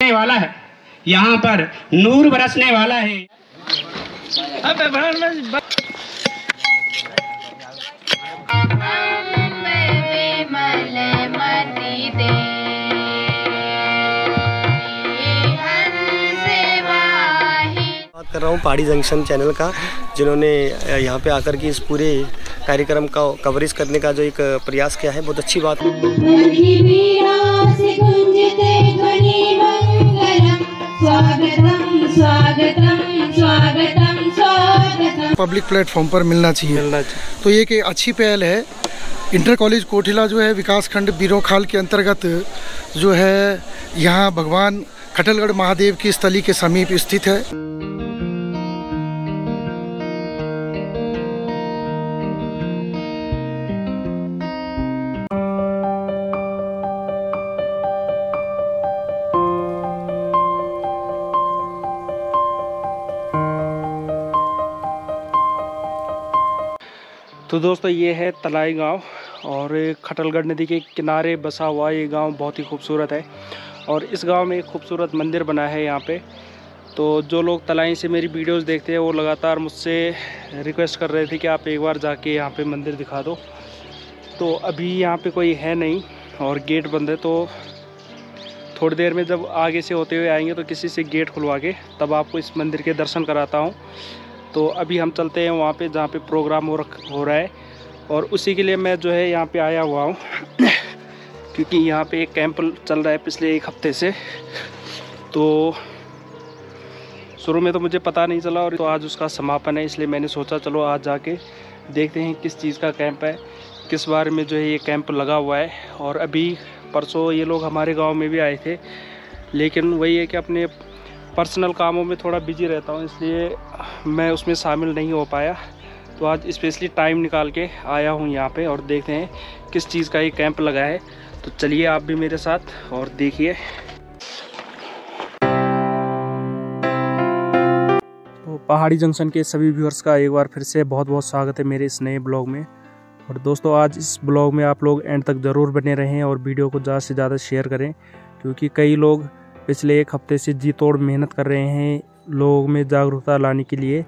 वाला है, यहाँ पर नूर बरसने वाला है। बात कर रहा हूँ पहाड़ी जंक्शन चैनल का, जिन्होंने यहाँ पे आकर के इस पूरे कार्यक्रम का कवरेज करने का जो एक प्रयास किया है, बहुत अच्छी बात है। पब्लिक प्लेटफॉर्म पर मिलना चाहिए। तो ये एक अच्छी पहल है। इंटर कॉलेज कोठिला जो है विकासखंड बीरोखाल के अंतर्गत जो है, यहाँ भगवान खटलगढ़ महादेव की स्थली के समीप स्थित है। तो दोस्तों ये है तलाई गांव और खटलगढ़ नदी के किनारे बसा हुआ ये गांव बहुत ही खूबसूरत है। और इस गांव में एक खूबसूरत मंदिर बना है यहाँ पे। तो जो लोग तलाई से मेरी वीडियोस देखते हैं वो लगातार मुझसे रिक्वेस्ट कर रहे थे कि आप एक बार जाके यहाँ पे मंदिर दिखा दो। तो अभी यहाँ पे कोई है नहीं और गेट बंद है, तो थोड़ी देर में जब आगे से होते हुए आएंगे तो किसी से गेट खुलवा के तब आपको इस मंदिर के दर्शन कराता हूँ। तो अभी हम चलते हैं वहाँ पे जहाँ पे प्रोग्राम हो रहा है, और उसी के लिए मैं जो है यहाँ पे आया हुआ हूँ क्योंकि यहाँ पे एक कैंप चल रहा है पिछले एक हफ्ते से। तो शुरू में तो मुझे पता नहीं चला, और तो आज उसका समापन है, इसलिए मैंने सोचा चलो आज जाके देखते हैं किस चीज़ का कैंप है, किस बारे में जो है ये कैंप लगा हुआ है। और अभी परसों ये लोग हमारे गाँव में भी आए थे, लेकिन वही है कि अपने पर्सनल कामों में थोड़ा बिजी रहता हूँ, इसलिए मैं उसमें शामिल नहीं हो पाया। तो आज स्पेशली टाइम निकाल के आया हूँ यहाँ पे, और देखते हैं किस चीज़ का ये कैंप लगा है। तो चलिए आप भी मेरे साथ और देखिए। तो पहाड़ी जंक्शन के सभी व्यूअर्स का एक बार फिर से बहुत बहुत स्वागत है मेरे इस नए ब्लॉग में। और दोस्तों आज इस ब्लॉग में आप लोग एंड तक ज़रूर बने रहें और वीडियो को ज़्यादा से ज़्यादा शेयर करें, क्योंकि कई लोग पिछले एक हफ्ते से जी तोड़ मेहनत कर रहे हैं लोगों में जागरूकता लाने के लिए।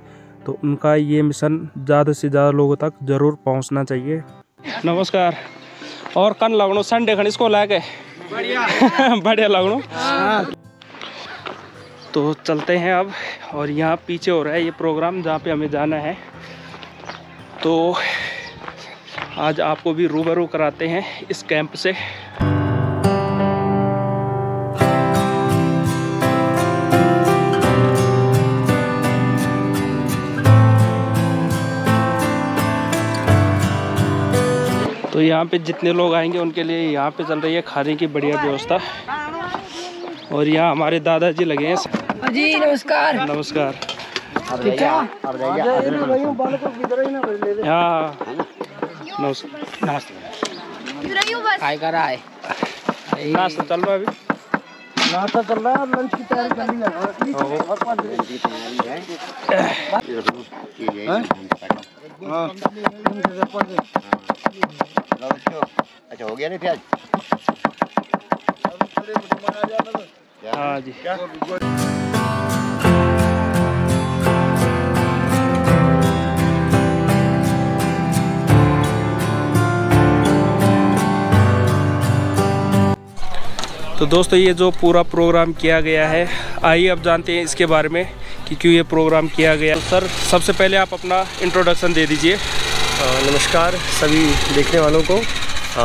तो उनका ये मिशन ज़्यादा से ज़्यादा लोगों तक ज़रूर पहुंचना चाहिए। नमस्कार। और कन लगनो संडे खन इसको लाके बढ़िया लगनो। तो चलते हैं अब, और यहाँ पीछे हो रहा है ये प्रोग्राम जहाँ पे हमें जाना है। तो आज आपको भी रूबरू कराते हैं इस कैंप से। तो यहाँ पे जितने लोग आएंगे उनके लिए यहाँ पे चल रही है खाने की बढ़िया व्यवस्था। और यहाँ हमारे दादाजी लगे हैं जी। नमस्कार। नमस्कार। हाँ नाश्ता चल रहा है, अभी नाश्ता चल रहा है, लंच की तैयारी करनी है। अच्छा हो गया नहीं प्याज? हाँ जी। तो दोस्तों ये जो पूरा प्रोग्राम किया गया है, आइए अब जानते हैं इसके बारे में कि क्यों ये प्रोग्राम किया गया। तो सर सबसे पहले आप अपना इंट्रोडक्शन दे दीजिए। नमस्कार सभी देखने वालों को।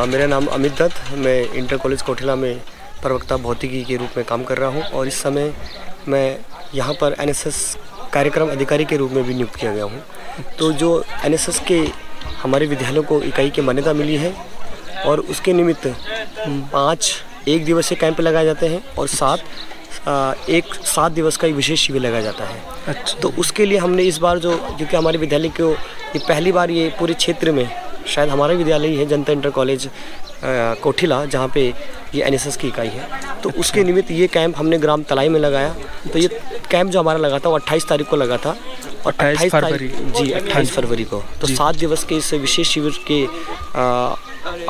मेरा नाम अमित दत्त, मैं इंटर कॉलेज कोठिला में प्रवक्ता भौतिकी के रूप में काम कर रहा हूं, और इस समय मैं यहां पर एनएसएस कार्यक्रम अधिकारी के रूप में भी नियुक्त किया गया हूं। तो जो एनएसएस के हमारे विद्यालयों को इकाई की मान्यता मिली है, और उसके निमित्त 5 एक दिवसीय कैंप लगाए जाते हैं और 7 दिवस का एक विशेष शिविर लगाया जाता है। अच्छा। तो उसके लिए हमने इस बार जो, क्योंकि हमारे विद्यालय को ये पहली बार ये पूरे क्षेत्र में शायद हमारा विद्यालय ही है, जनता इंटर कॉलेज कोठिला, जहाँ पे ये एनएसएस की इकाई है। तो उसके निमित्त ये कैंप हमने ग्राम तलाई में लगाया। तो ये कैंप जो हमारा लगा था वो 28 तारीख को लगा था, 28 फरवरी जी 28 फरवरी को। तो 7 दिवस के इस विशेष शिविर के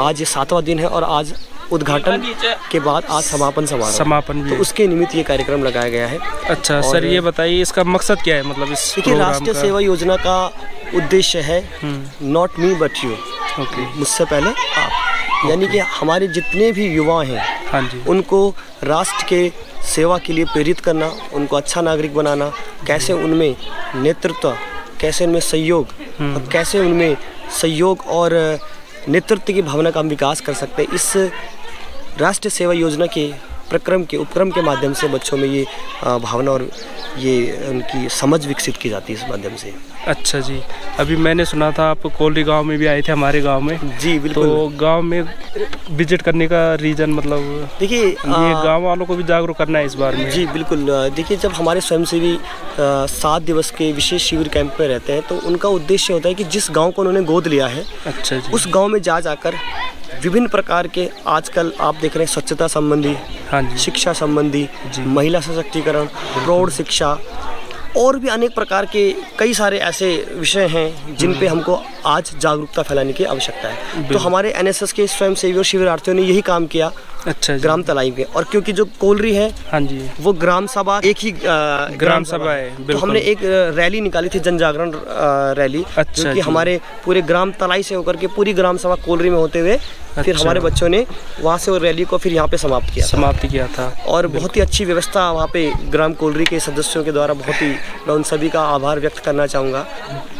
आज ये 7वां दिन है, और आज उद्घाटन के बाद आज समापन समापन भी तो है। उसके निमित्त ये कार्यक्रम लगाया गया है। अच्छा सर, ये बताइए इसका मकसद क्या है, मतलब इस देखिए, प्रोग्राम राष्ट्रीय का? सेवा योजना का उद्देश्य है not me but you, okay, मुझसे पहले आप, यानी कि हमारे जितने भी युवा हैं हाँ जी, उनको राष्ट्र के सेवा के लिए प्रेरित करना, उनको अच्छा नागरिक बनाना, कैसे उनमें नेतृत्व, कैसे उनमें सहयोग और कैसे उनमें सहयोग और नेतृत्व की भावना का हम विकास कर सकते हैं। इस राष्ट्रीय सेवा योजना के उपक्रम के माध्यम से बच्चों में ये भावना और ये उनकी समझ विकसित की जाती है इस माध्यम से। अच्छा जी। अभी मैंने सुना था आप कोलरी गांव में भी आए थे, हमारे गांव में। जी बिल्कुल। तो गांव में विजिट करने का रीज़न, मतलब देखिए, ये गांव वालों को भी जागरूक करना है इस बारे में। जी बिल्कुल। देखिए, जब हमारे स्वयंसेवी 7 दिवस के विशेष शिविर कैंप में रहते हैं तो उनका उद्देश्य होता है कि जिस गाँव को उन्होंने गोद लिया है, अच्छा जी, उस गाँव में जाकर विभिन्न प्रकार के, आजकल आप देख रहे हैं, स्वच्छता संबंधी, हाँ जी, शिक्षा संबंधी, महिला सशक्तिकरण, प्रौढ़ शिक्षा और भी अनेक प्रकार के कई सारे ऐसे विषय हैं जिन पे हमको आज जागरूकता फैलाने की आवश्यकता है। तो हमारे एनएसएस के स्वयंसेवी और शिविरार्थियों ने यही काम किया अच्छा जी, ग्राम तलाई में। और क्योंकि जो कोलरी है, हाँ जी, वो ग्राम सभा एक ही ग्राम सभा है, तो बिल्कुल। हमने एक रैली निकाली थी, जन जागरण रैली, अच्छा जो कि जी। हमारे पूरे ग्राम तलाई से होकर के पूरी ग्राम सभा कोलरी में होते हुए फिर अच्छा। हमारे बच्चों ने वहाँ से वो रैली को फिर यहाँ पे समाप्त किया था। और बहुत ही अच्छी व्यवस्था वहाँ पे ग्राम कोलरी के सदस्यों के द्वारा, बहुत ही मैं उन सभी का आभार व्यक्त करना चाहूँगा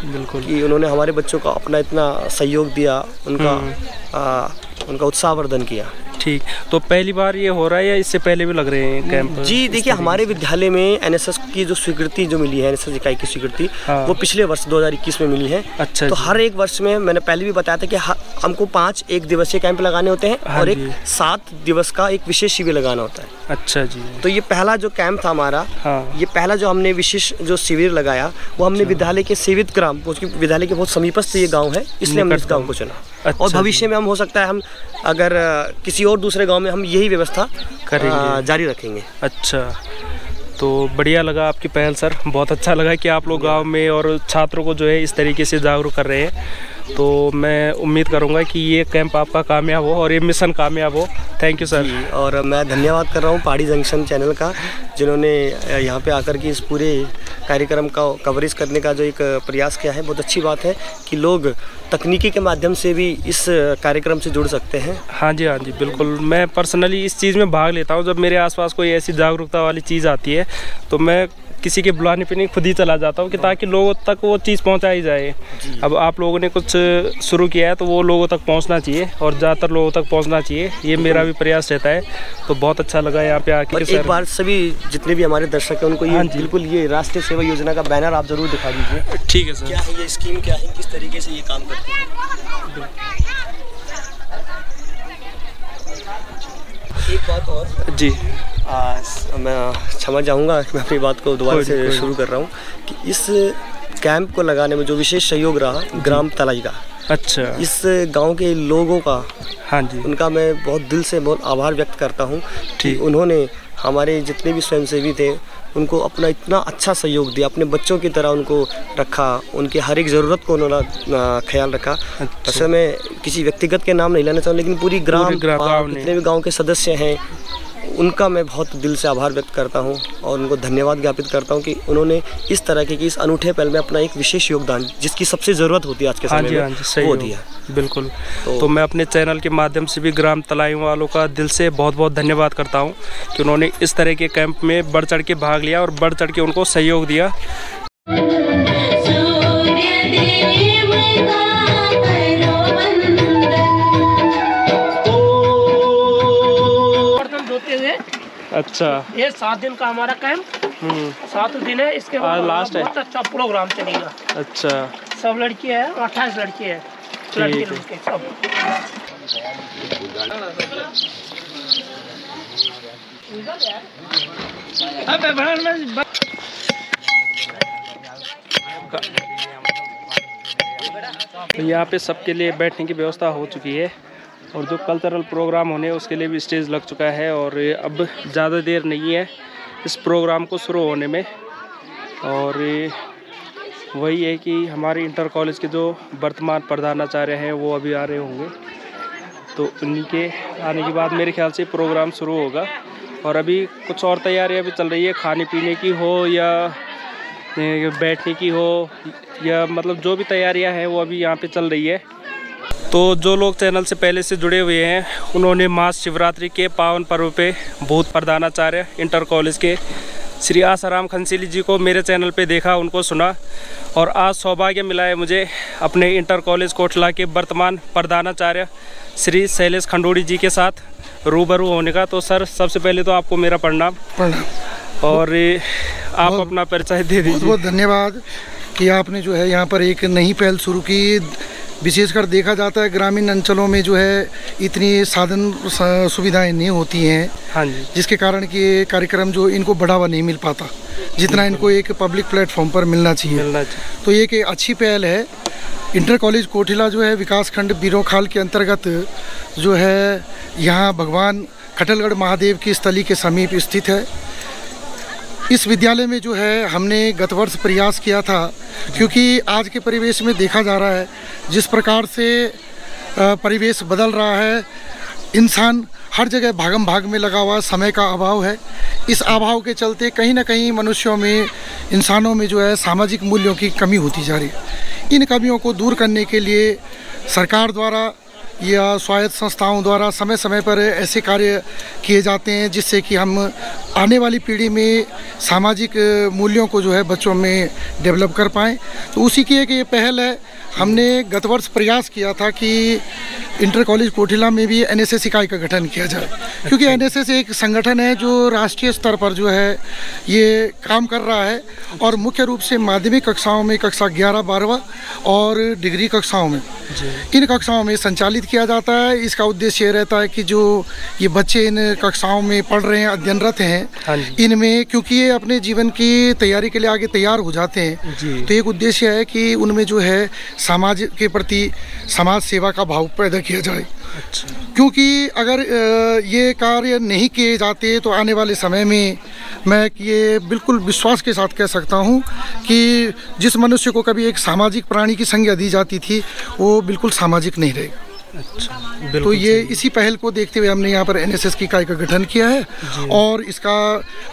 बिल्कुल कि उन्होंने हमारे बच्चों को अपना इतना सहयोग दिया, उनका उत्साहवर्धन किया। ठीक, तो पहली बार ये हो रहा है या इससे पहले भी लग रहे हैं कैंप? जी देखिए, हमारे विद्यालय में एनएसएस की जो स्वीकृति जो मिली है, एनएसएस इकाई की स्वीकृति, हाँ। वो पिछले वर्ष 2021 में मिली है। अच्छा तो जी। हर एक वर्ष में, मैंने पहले भी बताया था कि हमको 5 एक दिवसीय कैंप लगाने होते हैं, हाँ और एक जी। 7 दिवस का एक विशेष शिविर लगाना होता है। अच्छा जी। तो ये पहला जो कैंप था हमारा, हाँ। ये पहला जो हमने विशेष जो शिविर लगाया, वो हमने विद्यालय के सेवित ग्राम, उसकी विद्यालय के बहुत समीपस्थ ये गाँव है, इसलिए हमने इस गाँव को चुना। अच्छा और भविष्य में हम, हो सकता है हम अगर किसी और दूसरे गांव में हम यही व्यवस्था करेंगे, जारी रखेंगे। अच्छा, तो बढ़िया लगा आपकी पहल सर, बहुत अच्छा लगा कि आप लोग गांव में और छात्रों को जो है इस तरीके से जागरूक कर रहे हैं। तो मैं उम्मीद करूंगा कि ये कैंप आपका कामयाब हो और ये मिशन कामयाब हो। Thank you sir. और मैं धन्यवाद कर रहा हूँ पहाड़ी जंक्शन चैनल का, जिन्होंने यहाँ पे आकर के इस पूरे कार्यक्रम का कवरेज करने का जो एक प्रयास किया है। बहुत अच्छी बात है कि लोग तकनीकी के माध्यम से भी इस कार्यक्रम से जुड़ सकते हैं। हाँ जी, हाँ जी, बिल्कुल। मैं पर्सनली इस चीज़ में भाग लेता हूँ। जब मेरे आसपास कोई ऐसी जागरूकता वाली चीज़ आती है तो मैं किसी के बुलाने पे नहीं, खुद ही चला जाता हूँ कि ताकि लोगों तक वो चीज़ पहुँचाई जाए। अब आप लोगों ने कुछ शुरू किया है तो वो लोगों तक पहुँचना चाहिए और ज़्यादातर लोगों तक पहुँचना चाहिए, ये मेरा भी प्रयास रहता है। तो बहुत अच्छा लगा यहाँ पे आके। और एक बार सभी जितने भी हमारे दर्शक हैं उनको ये बिल्कुल ये राष्ट्रीय सेवा योजना का बैनर आप जरूर दिखा दीजिए। ठीक है सर। क्या है ये स्कीम, क्या है, किस तरीके से ये काम करती है? एक बात और जी, मैं क्षमा चाहूँगा कि मैं अपनी बात को दोबारा से शुरू कर रहा हूँ कि इस कैंप को लगाने में जो विशेष सहयोग रहा ग्राम तलाई का, अच्छा, इस गांव के लोगों का, हाँ जी, उनका मैं बहुत दिल से बहुत आभार व्यक्त करता हूँ कि उन्होंने हमारे जितने भी स्वयंसेवी थे उनको अपना इतना अच्छा सहयोग दिया, अपने बच्चों की तरह उनको रखा, उनके हर एक ज़रूरत को उन्होंने ख्याल रखा। वैसे मैं किसी व्यक्तिगत के नाम नहीं लेना चाहूँ, लेकिन पूरी ग्राम जितने भी गांव के सदस्य हैं उनका मैं बहुत दिल से आभार व्यक्त करता हूं और उनको धन्यवाद ज्ञापित करता हूं कि उन्होंने इस तरह के, कि इस अनूठे पहल में अपना एक विशेष योगदान, जिसकी सबसे ज़रूरत होती है आज के समय में, वो दिया। बिल्कुल। तो मैं अपने चैनल के माध्यम से भी ग्राम तलाई वालों का दिल से बहुत बहुत धन्यवाद करता हूं कि उन्होंने इस तरह के कैंप में बढ़ चढ़ के भाग लिया और बढ़ चढ़ के उनको सहयोग दिया। अच्छा, ये 7 दिन का हमारा कैंप, 7 दिन है। इसके बाद लास्ट है। बहुत अच्छा प्रोग्राम चलेगा। अच्छा, सब लड़की है, 28 लड़की है, लड़के लड़के सब। तो यहाँ पे सबके लिए बैठने की व्यवस्था हो चुकी है और जो कल्चरल प्रोग्राम होने उसके लिए भी स्टेज लग चुका है और अब ज़्यादा देर नहीं है इस प्रोग्राम को शुरू होने में। और वही है कि हमारे इंटर कॉलेज के जो वर्तमान प्रधानाचार्य हैं वो अभी आ रहे होंगे तो उन्हीं के आने के बाद मेरे ख्याल से प्रोग्राम शुरू होगा। और अभी कुछ और तैयारियां भी चल रही है, खाने पीने की हो या बैठने की हो, या मतलब जो भी तैयारियां हैं वो अभी यहाँ पे चल रही है। तो जो लोग चैनल से पहले से जुड़े हुए हैं उन्होंने महाशिवरात्रि के पावन पर्व पे भूत प्रधानाचार्य इंटर कॉलेज के श्री आसाराम खंसीली जी को मेरे चैनल पे देखा, उनको सुना, और आज सौभाग्य मिला है मुझे अपने इंटर कॉलेज कोटला के वर्तमान प्रधानाचार्य श्री शैलेश खंडोड़ी जी के साथ रूबरू होने का। तो सर, सबसे पहले तो आपको मेरा प्रणाम। और आप अपना परिचय दे दीजिए। बहुत बहुत धन्यवाद कि आपने जो है यहाँ पर एक नई पहल शुरू की। विशेषकर देखा जाता है ग्रामीण अंचलों में जो है इतनी साधन सुविधाएं नहीं होती हैं। हाँ जी। जिसके कारण कि ये कार्यक्रम जो इनको बढ़ावा नहीं मिल पाता जितना इनको एक पब्लिक प्लेटफॉर्म पर मिलना चाहिए। तो ये एक अच्छी पहल है। इंटर कॉलेज कोठिला जो है विकासखंड बीरोखाल के अंतर्गत जो है यहाँ भगवान खटलगढ़ महादेव की स्थली के समीप स्थित है। इस विद्यालय में जो है हमने गत वर्ष प्रयास किया था, क्योंकि आज के परिवेश में देखा जा रहा है जिस प्रकार से परिवेश बदल रहा है, इंसान हर जगह भागम भाग में लगा हुआ, समय का अभाव है। इस अभाव के चलते कहीं ना कहीं मनुष्यों में, इंसानों में जो है सामाजिक मूल्यों की कमी होती जा रही है। इन कमियों को दूर करने के लिए सरकार द्वारा या स्वायत्त संस्थाओं द्वारा समय समय पर ऐसे कार्य किए जाते हैं जिससे कि हम आने वाली पीढ़ी में सामाजिक मूल्यों को जो है बच्चों में डेवलप कर पाएँ। तो उसी की एक ये पहल है। हमने गत वर्ष प्रयास किया था कि इंटर कॉलेज कोठिला में भी एनएसएस इकाई का गठन किया जाए, क्योंकि एनएसएस एक संगठन है जो राष्ट्रीय स्तर पर जो है ये काम कर रहा है और मुख्य रूप से माध्यमिक कक्षाओं में, कक्षा 11, 12 और डिग्री कक्षाओं में, इन कक्षाओं में संचालित किया जाता है। इसका उद्देश्य ये रहता है कि जो ये बच्चे इन कक्षाओं में पढ़ रहे हैं, अध्ययनरत हैं, इनमें क्योंकि ये अपने जीवन की तैयारी के लिए आगे तैयार हो जाते हैं, तो एक उद्देश्य है कि उनमें जो है समाज के प्रति समाज सेवा का भाव पैदा किया जाए। अच्छा। क्योंकि अगर ये कार्य नहीं किए जाते तो आने वाले समय में मैं ये बिल्कुल विश्वास के साथ कह सकता हूँ कि जिस मनुष्य को कभी एक सामाजिक प्राणी की संज्ञा दी जाती थी वो बिल्कुल सामाजिक नहीं रहेगा। अच्छा, तो ये इसी पहल को देखते हुए हमने यहाँ पर एनएसएस की इकाई का गठन किया है। और इसका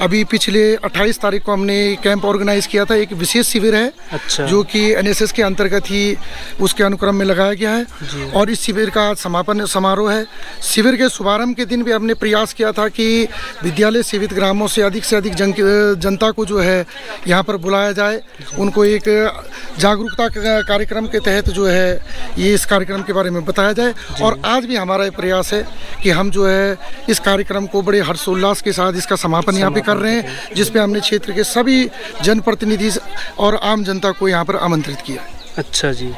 अभी पिछले 28 तारीख को हमने कैंप ऑर्गेनाइज किया था। एक विशेष शिविर है। अच्छा। जो कि एनएसएस के अंतर्गत ही उसके अनुक्रम में लगाया गया है और इस शिविर का समापन समारोह है। शिविर के शुभारंभ के दिन भी हमने प्रयास किया था कि विद्यालय सेवित ग्रामों से अधिक जनता को जो है यहाँ पर बुलाया जाए, उनको एक जागरूकता कार्यक्रम के तहत जो है ये इस कार्यक्रम के बारे में बताया जाए। और आज भी हमारा ये प्रयास है कि हम जो है इस कार्यक्रम को बड़े हर्षोल्लास के साथ इसका समापन यहाँ पे कर रहे हैं, जिस पे हमने क्षेत्र के सभी जनप्रतिनिधि और आम जनता को यहाँ पर आमंत्रित किया। अच्छा जी,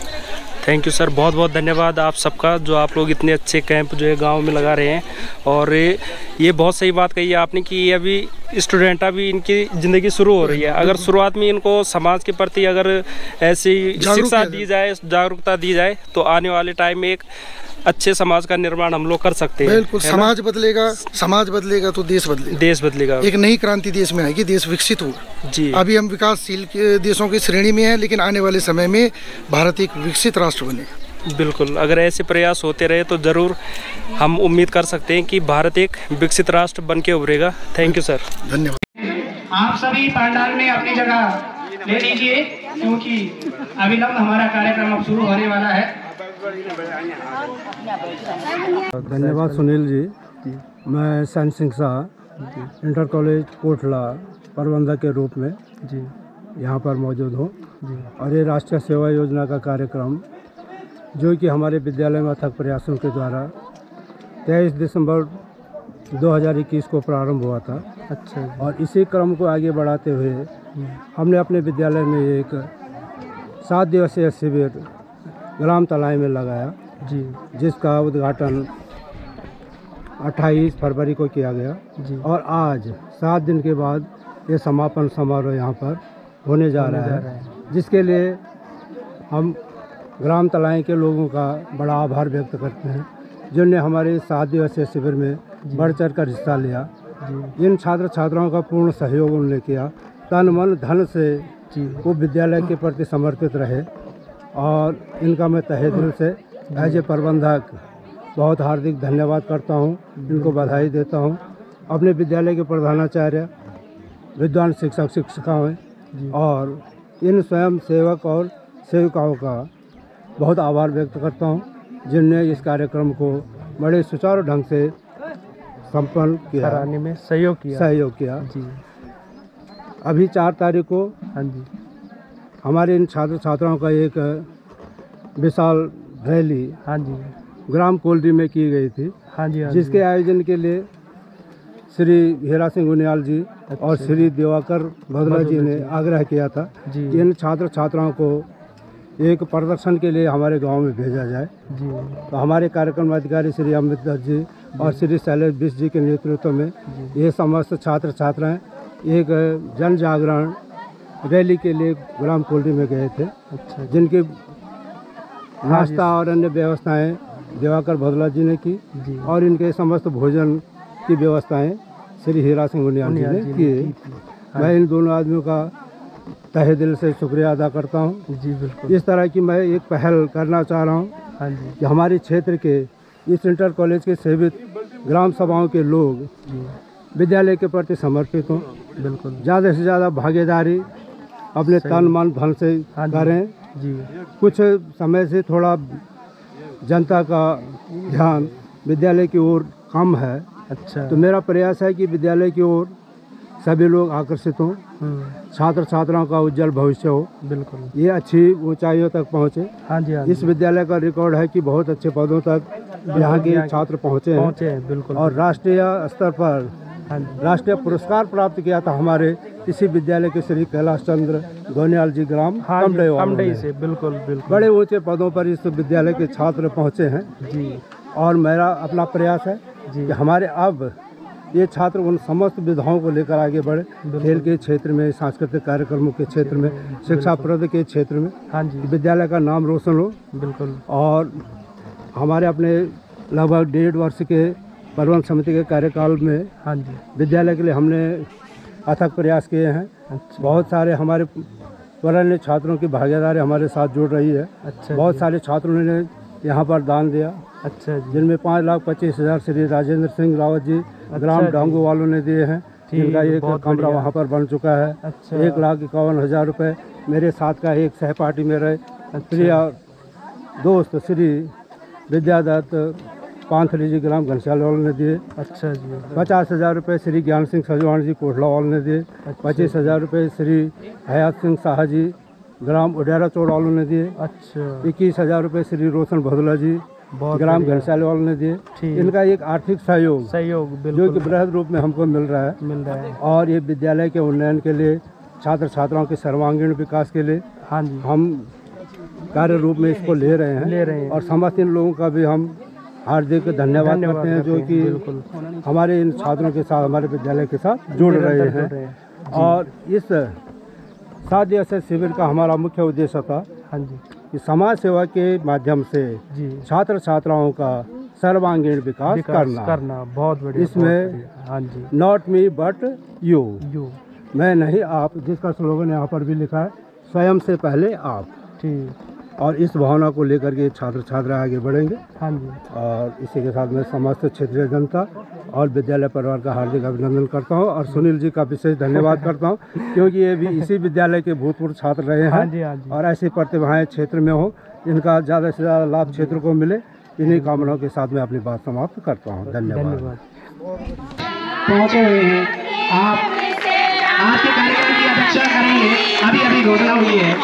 थैंक यू सर, बहुत बहुत धन्यवाद आप सबका, जो आप लोग इतने अच्छे कैंप जो है गांव में लगा रहे हैं। और ये बहुत सही बात कही है आपने कि ये अभी स्टूडेंट अभी इनकी ज़िंदगी शुरू हो रही है। अगर शुरुआत में इनको समाज के प्रति अगर ऐसी शिक्षा दी जाए, जागरूकता दी जाए, तो आने वाले टाइम में एक अच्छे समाज का निर्माण हम लोग कर सकते हैं। बिल्कुल, समाज बदलेगा तो देश बदलेगा। एक नई क्रांति देश में आएगी, देश विकसित होगा जी। अभी हम विकासशील देशों की श्रेणी में हैं, लेकिन आने वाले समय में भारत एक विकसित राष्ट्र बनेगा। बिल्कुल, अगर ऐसे प्रयास होते रहे तो ज़रूर हम उम्मीद कर सकते हैं कि भारत एक विकसित राष्ट्र बन के उभरेगा। थैंक यू सर, धन्यवाद। आप सभी पंडाल में अपनी जगह ले लीजिए, क्योंकि अविलंब हमारा कार्यक्रम अब शुरू होने वाला है। धन्यवाद सुनील जी। मैं सैन सिंह शाह इंटर कॉलेज कोटला प्रबंधक के रूप में जी यहाँ पर मौजूद हूँ और ये राष्ट्रीय सेवा योजना का कार्यक्रम जो कि हमारे विद्यालय में अथक प्रयासों के द्वारा 23 दिसंबर 2021 को प्रारंभ हुआ था। अच्छा। और इसी क्रम को आगे बढ़ाते हुए हमने अपने विद्यालय में एक 7 दिवसीय शिविर ग्राम तलाई में लगाया जी, जिसका उद्घाटन 28 फरवरी को किया गया जी। और आज 7 दिन के बाद ये समापन समारोह यहाँ पर होने जा रहा है, जिसके लिए हम ग्राम तलाई के लोगों का बड़ा आभार व्यक्त करते हैं, जिन्होंने हमारे 7 दिवसीय शिविर में बढ़ चढ़ कर हिस्सा लिया। इन छात्र छात्राओं का पूर्ण सहयोग उन्होंने किया, तन मन धन से वो विद्यालय के प्रति समर्पित रहे और इनका मैं तहे दिल से एज ए प्रबंधक बहुत हार्दिक धन्यवाद करता हूँ, इनको बधाई देता हूँ। अपने विद्यालय के प्रधानाचार्य, विद्वान शिक्षक शिक्षिकाएँ और इन स्वयं सेवक और सेविकाओं का बहुत आभार व्यक्त करता हूँ, जिनने इस कार्यक्रम को बड़े सुचारू ढंग से संपन्न किया, कराने में सहयोग किया जी। अभी 4 तारीख को हाँ जी हमारे इन छात्र छात्राओं का एक विशाल रैली हाँ जी ग्राम कोल्डी में की गई थी, हाँ जी जिसके आयोजन के लिए श्री हीरा सिंह गुनियाल जी और श्री दिवाकर भदला जी ने आग्रह किया था जी कि इन छात्र छात्राओं को एक प्रदर्शन के लिए हमारे गांव में भेजा जाए। जी तो हमारे कार्यक्रम अधिकारी श्री अमित दत्त जी और श्री शैलेश बिष्ट जी के नेतृत्व में ये समस्त छात्र छात्राएं एक जन जागरण रैली के लिए ग्राम कोल्डी में गए थे। अच्छा जिनकी नाश्ता और अन्य व्यवस्थाएं दिवाकर भदला जी ने की जी और इनके समस्त भोजन की व्यवस्थाएं श्री हीरा सिंह गुनियाल जी ने की। मैं इन दोनों आदमियों का तहे दिल से शुक्रिया अदा करता हूं। जी बिल्कुल। इस तरह की मैं एक पहल करना चाह रहा हूं हाँ जी कि हमारे क्षेत्र के इस इंटर कॉलेज के सेवित ग्राम सभाओं के लोग जी विद्यालय के प्रति समर्पित हों, बिल्कुल ज़्यादा से ज़्यादा भागीदारी अपने तन मन धन से हाँ जी करें। जी कुछ समय से थोड़ा जनता का ध्यान विद्यालय की ओर कम है, अच्छा तो मेरा प्रयास है कि विद्यालय की ओर सभी लोग आकर्षित हों, छात्र छात्राओं का उज्जवल भविष्य हो, बिल्कुल ये अच्छी ऊंचाइयों तक पहुँचे। हाँ जी हाँ इस विद्यालय का रिकॉर्ड है कि बहुत अच्छे पदों तक यहाँ के छात्र पहुँचे हैं बिल्कुल और राष्ट्रीय स्तर पर हाँ जी राष्ट्रीय पुरस्कार प्राप्त किया था हमारे इसी विद्यालय के श्री कैलाश चंद्र गोनियाल जी ग्राम कमडई से बिल्कुल बिल्कुल बड़े ऊंचे पदों पर इस विद्यालय के छात्र पहुँचे हैं जी। और मेरा अपना प्रयास है जी कि हमारे अब ये छात्र उन समस्त विधाओं को लेकर आगे बढ़े, खेल के क्षेत्र में, सांस्कृतिक कार्यक्रमों के क्षेत्र में, शिक्षा प्रद के क्षेत्र में हाँ जी विद्यालय का नाम रोशन हो। बिल्कुल। और हमारे अपने लगभग 1.5 वर्ष के प्रबंध समिति के कार्यकाल में हाँ जी विद्यालय के लिए हमने अथक प्रयास किए हैं। अच्छा बहुत सारे हमारे पुराने छात्रों की भागीदारी हमारे साथ जुड़ रही है। अच्छा बहुत सारे छात्रों ने यहाँ पर दान दिया, अच्छा जी जिनमें 5,25,000 श्री राजेंद्र सिंह रावत जी ग्राम डांगू वालों ने दिए हैं, जिनका एक कमरा वहाँ पर बन चुका है। अच्छा 1,51,000 रुपये मेरे साथ का एक सहपाठी मेरे प्रिय दोस्त श्री विद्यादत्त पांथली जी ग्राम घनश्याल वालों ने दिए। अच्छा जी 50,000 रुपये श्री ज्ञान सिंह सजवाण जी कोटला वालों ने दिए। 25,000 रुपये श्री हयात सिंह शाह जी ग्राम उडेरा चौड़ वालों ने दिए। अच्छा 21,000 रुपये श्री रोशन भदला जी ग्राम घनश्याल वालों ने दिए। इनका एक आर्थिक सहयोग जो कि बृहद रूप में हमको मिल रहा है और ये विद्यालय के उन्नयन के लिए, छात्र छात्राओं के सर्वांगीण विकास के लिए हाँ जी हम कार्य रूप में इसको ले रहे हैं और समस्त इन लोगों का भी हम हार्दिक धन्यवाद करते हैं, जो कि हमारे इन छात्रों के साथ, हमारे विद्यालय के साथ जुड़ रहे हैं। और इस 7 दिवसीय शिविर का हमारा मुख्य उद्देश्य था हाँ जी कि समाज सेवा के माध्यम से छात्र छात्राओं का सर्वांगीण विकास करना बहुत बढ़िया। इसमें हाँ जी नॉट मी बट यू, मैं नहीं आप, जिसका स्लोगन यहाँ पर भी लिखा है, स्वयं से पहले आप। ठीक। और इस भावना को लेकर के छात्र छात्रा आगे बढ़ेंगे। हाँ जी। और इसी के साथ मैं समस्त क्षेत्रीय जनता और विद्यालय परिवार का हार्दिक अभिनंदन करता हूं और सुनील जी का विशेष धन्यवाद करता हूं, क्योंकि ये भी इसी विद्यालय के भूतपूर्व छात्र रहे हैं। हाँ जी, हाँ जी। और ऐसी प्रतिभाएं क्षेत्र में हो, इनका ज़्यादा से ज़्यादा लाभ क्षेत्र को मिले, इन्हीं कामनाओं के साथ मैं अपनी बात समाप्त करता हूँ। धन्यवाद। पहुँचे हुए हैं आप आपके कार्यक्रम की अध्यक्षता करेंगे। अभी अभी घोषणा हुई है,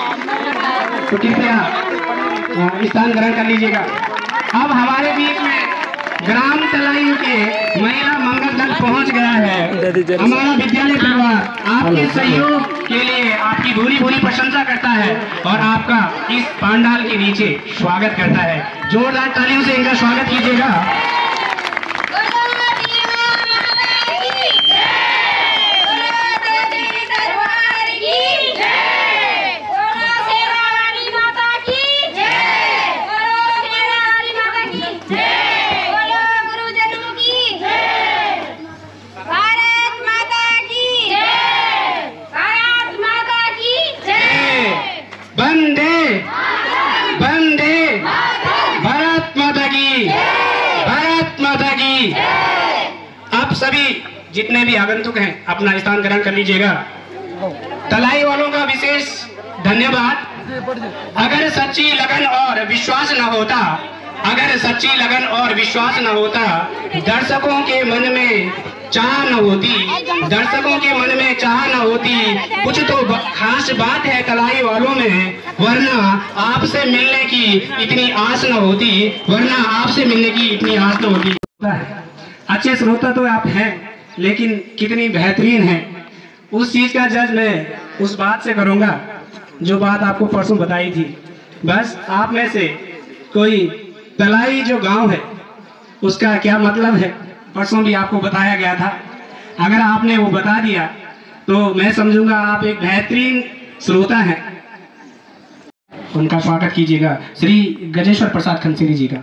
तो कृपया स्थान ग्रहण कर लीजिएगा। अब हमारे बीच में ग्राम तलाई के महिला मंगल दल पहुंच गया है। हमारा विद्यालय परिवार आपके सहयोग के लिए आपकी भूरी भूरी प्रशंसा करता है और आपका इस पांडाल के नीचे स्वागत करता है। जोरदार तालियों से इनका स्वागत कीजिएगा। जितने भी आगंतुक हैं अपना स्थान ग्रहण कर लीजिएगा। तलाई वालों का विशेष धन्यवाद। अगर सच्ची लगन और विश्वास न होता, अगर सच्ची लगन और विश्वास न होता, दर्शकों के मन में चाह न होती, दर्शकों के मन में चाह न होती, कुछ तो खास बात है तलाई वालों में, वरना आपसे मिलने की इतनी आस न होती, वरना आपसे मिलने की इतनी आस न होती। अच्छे श्रोता तो आप हैं, लेकिन कितनी बेहतरीन है, उस चीज का जज मैं उस बात से करूंगा जो बात आपको परसों बताई थी। बस आप में से कोई तलाई जो गांव है उसका क्या मतलब है परसों भी आपको बताया गया था। अगर आपने वो बता दिया तो मैं समझूंगा आप एक बेहतरीन श्रोता हैं। उनका स्वागत कीजिएगा श्री गजेश्वर प्रसाद खनसेरी जी का।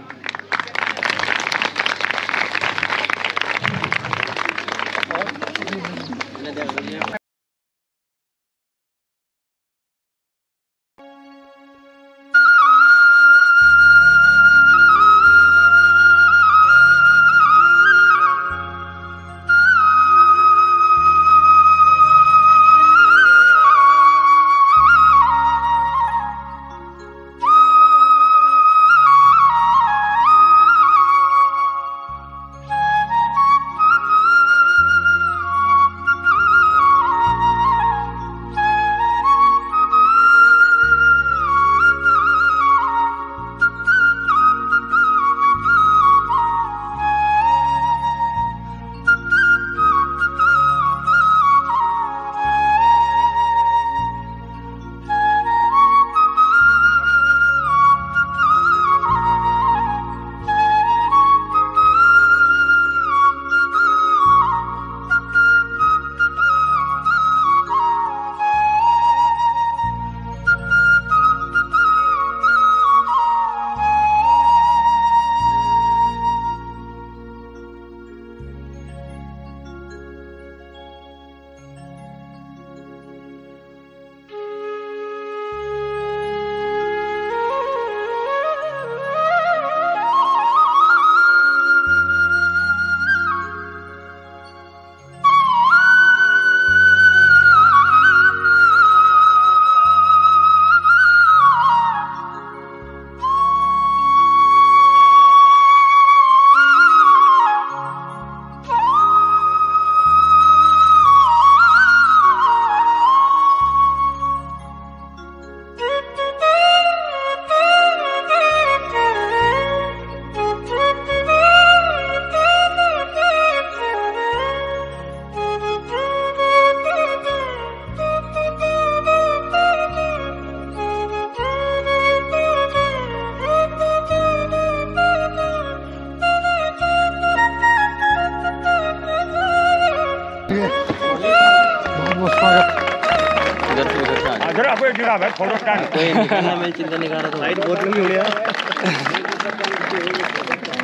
कोई निकालना में चिंता नहीं कर रहा था। लाइट बोतल में उड़िया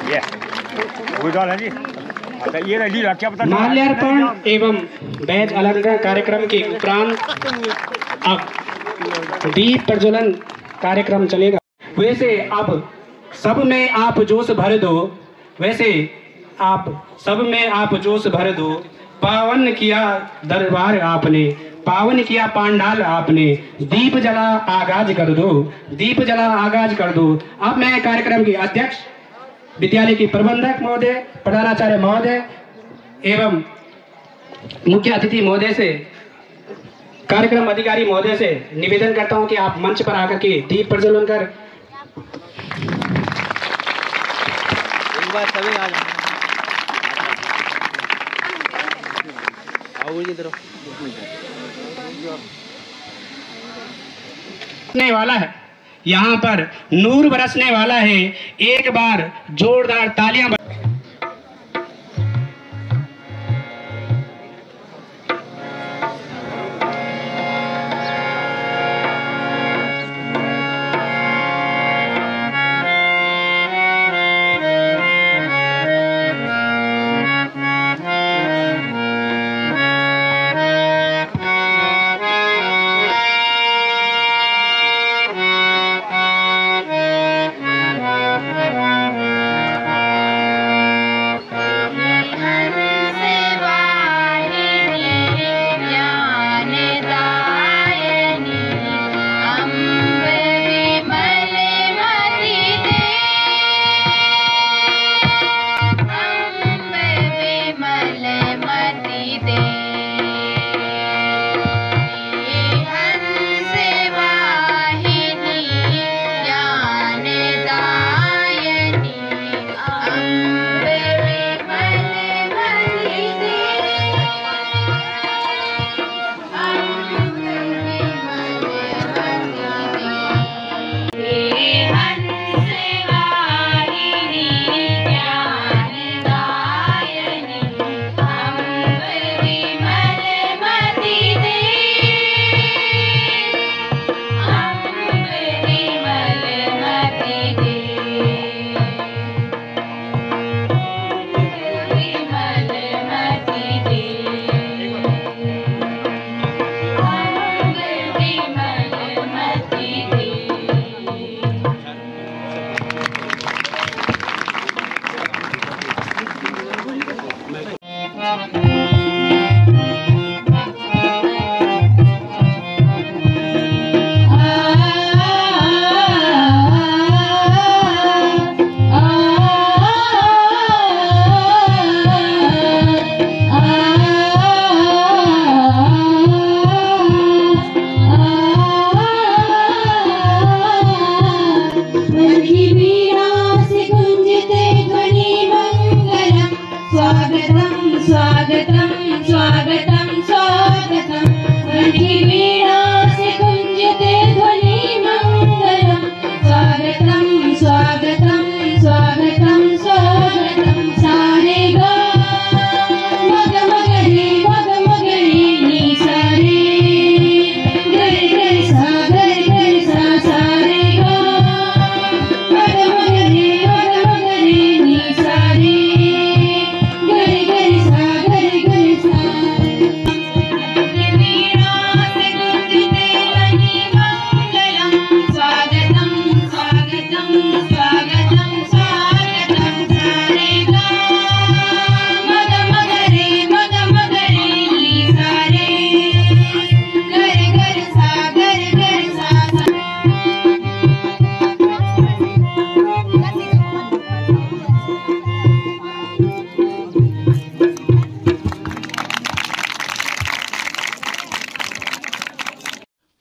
ये गुजराल है जी। ये रेडी रखिए पता माल्यार्पण एवं बैज अलंकरण कार्यक्रम के उपरांत अब दीप प्रज्वलन कार्यक्रम चलेगा। वैसे अब सब में आप जोश भर दो, वैसे आप सब में आप जोश भर दो। पावन किया दरबार आपने, पावन किया पांडाल आपने, दीप जला आगाज कर दो, दीप जला आगाज कर दो। अब मैं कार्यक्रम के अध्यक्ष विद्यालय की प्रबंधक महोदय, प्रधानाचार्य महोदय एवं मुख्य अतिथि महोदय से, कार्यक्रम अधिकारी महोदय से निवेदन करता हूं कि आप मंच पर आकर के दीप प्रज्वलन कर वाला है। यहाँ पर नूर बरसने वाला है। एक बार जोरदार तालियां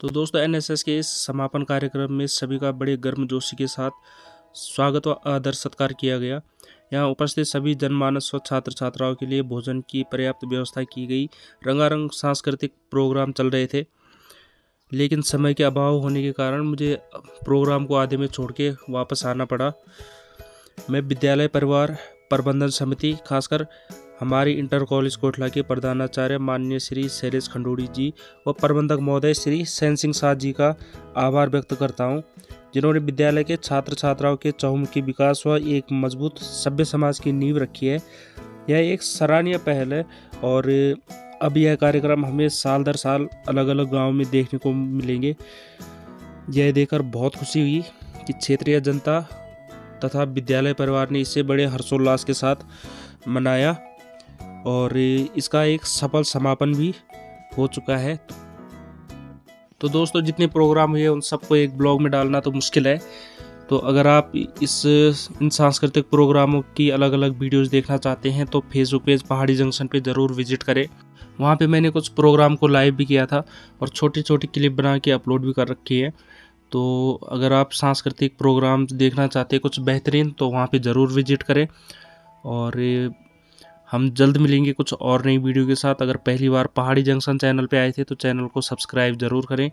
तो दोस्तों एनएसएस के इस समापन कार्यक्रम में सभी का बड़े गर्मजोशी के साथ स्वागत व आदर सत्कार किया गया। यहाँ उपस्थित सभी जनमानस व छात्र छात्राओं के लिए भोजन की पर्याप्त व्यवस्था की गई। रंगारंग सांस्कृतिक प्रोग्राम चल रहे थे, लेकिन समय के अभाव होने के कारण मुझे प्रोग्राम को आधे में छोड़ के वापस आना पड़ा। मैं विद्यालय परिवार प्रबंधन समिति, खासकर हमारी इंटर कॉलेज कोटला के प्रधानाचार्य माननीय श्री शैलेश खंडूड़ी जी व प्रबंधक महोदय श्री सैन सिंह साह जी का आभार व्यक्त करता हूँ, जिन्होंने विद्यालय के छात्र छात्राओं के चहुमुखी विकास व एक मजबूत सभ्य समाज की नींव रखी है। यह एक सराहनीय पहल है और अब यह कार्यक्रम हमें साल दर साल अलग अलग गाँव में देखने को मिलेंगे। यह देखकर बहुत खुशी हुई कि क्षेत्रीय जनता तथा विद्यालय परिवार ने इसे बड़े हर्षोल्लास के साथ मनाया और इसका एक सफल समापन भी हो चुका है। तो दोस्तों जितने प्रोग्राम हुए उन सबको एक ब्लॉग में डालना तो मुश्किल है, तो अगर आप इन सांस्कृतिक प्रोग्रामों की अलग अलग वीडियोस देखना चाहते हैं तो फेसबुक पेज पहाड़ी जंक्शन पे ज़रूर विजिट करें। वहाँ पे मैंने कुछ प्रोग्राम को लाइव भी किया था और छोटी छोटी क्लिप बना के अपलोड भी कर रखी है। तो अगर आप सांस्कृतिक प्रोग्राम देखना चाहते हैं कुछ बेहतरीन तो वहाँ पे ज़रूर विजिट करें और हम जल्द मिलेंगे कुछ और नई वीडियो के साथ। अगर पहली बार पहाड़ी जंक्शन चैनल पे आए थे तो चैनल को सब्सक्राइब ज़रूर करें।